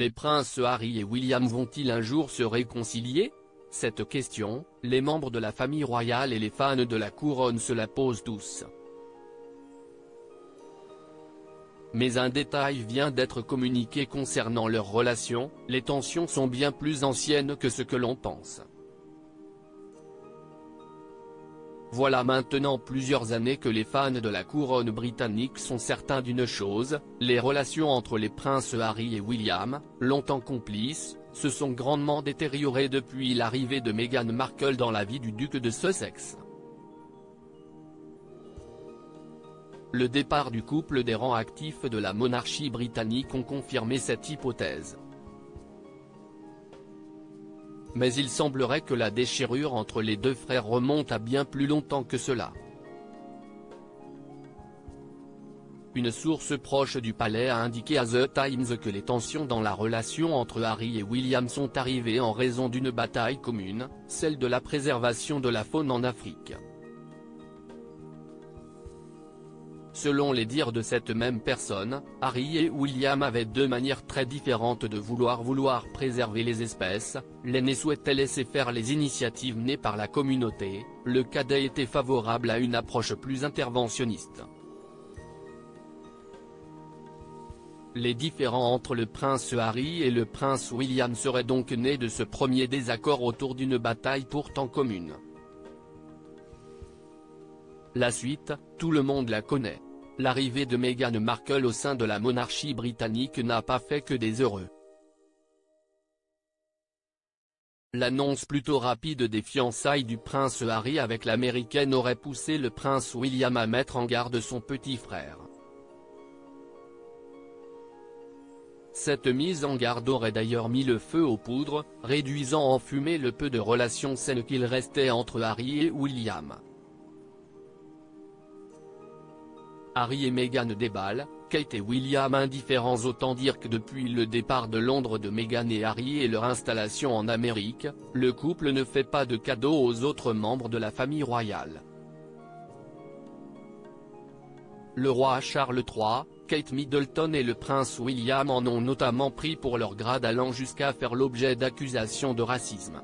Les princes Harry et William vont-ils un jour se réconcilier? Cette question, les membres de la famille royale et les fans de la couronne se la posent tous. Mais un détail vient d'être communiqué concernant leur relation, les tensions sont bien plus anciennes que ce que l'on pense. Voilà maintenant plusieurs années que les fans de la couronne britannique sont certains d'une chose, les relations entre les princes Harry et William, longtemps complices, se sont grandement détériorées depuis l'arrivée de Meghan Markle dans la vie du duc de Sussex. Le départ du couple des rangs actifs de la monarchie britannique ont confirmé cette hypothèse. Mais il semblerait que la déchirure entre les deux frères remonte à bien plus longtemps que cela. Une source proche du palais a indiqué à The Times que les tensions dans la relation entre Harry et William sont arrivées en raison d'une bataille commune, celle de la préservation de la faune en Afrique. Selon les dires de cette même personne, Harry et William avaient deux manières très différentes de vouloir préserver les espèces, l'aîné souhaitait laisser faire les initiatives nées par la communauté, le cadet était favorable à une approche plus interventionniste. Les différends entre le prince Harry et le prince William seraient donc nés de ce premier désaccord autour d'une bataille pourtant commune. La suite, tout le monde la connaît. L'arrivée de Meghan Markle au sein de la monarchie britannique n'a pas fait que des heureux. L'annonce plutôt rapide des fiançailles du prince Harry avec l'américaine aurait poussé le prince William à mettre en garde son petit frère. Cette mise en garde aurait d'ailleurs mis le feu aux poudres, réduisant en fumée le peu de relations saines qu'il restait entre Harry et William. Harry et Meghan déballent, Kate et William indifférents. Autant dire que depuis le départ de Londres de Meghan et Harry et leur installation en Amérique, le couple ne fait pas de cadeaux aux autres membres de la famille royale. Le roi Charles III, Kate Middleton et le prince William en ont notamment pris pour leur grade, allant jusqu'à faire l'objet d'accusations de racisme.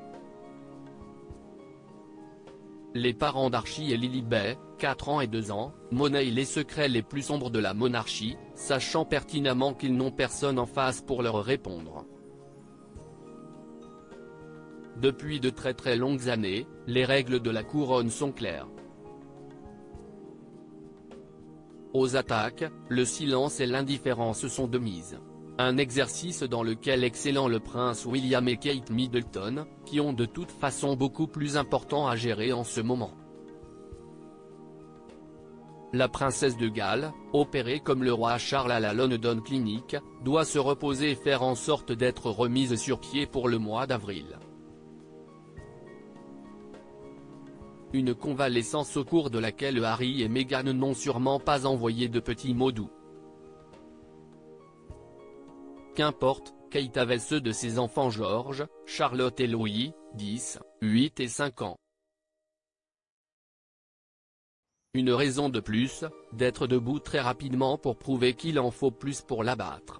Les parents d'Archie et Lilibet, 4 ans et 2 ans, monnaient les secrets les plus sombres de la monarchie, sachant pertinemment qu'ils n'ont personne en face pour leur répondre. Depuis de très longues années, les règles de la couronne sont claires. Aux attaques, le silence et l'indifférence sont de mise. Un exercice dans lequel excellent le prince William et Kate Middleton, qui ont de toute façon beaucoup plus important à gérer en ce moment. La princesse de Galles, opérée comme le roi Charles à la London Clinic, doit se reposer et faire en sorte d'être remise sur pied pour le mois d'avril. Une convalescence au cours de laquelle Harry et Meghan n'ont sûrement pas envoyé de petits mots doux. Qu'importe, Kate avait ceux de ses enfants George, Charlotte et Louis, 10, 8 et 5 ans. Une raison de plus, d'être debout très rapidement pour prouver qu'il en faut plus pour l'abattre.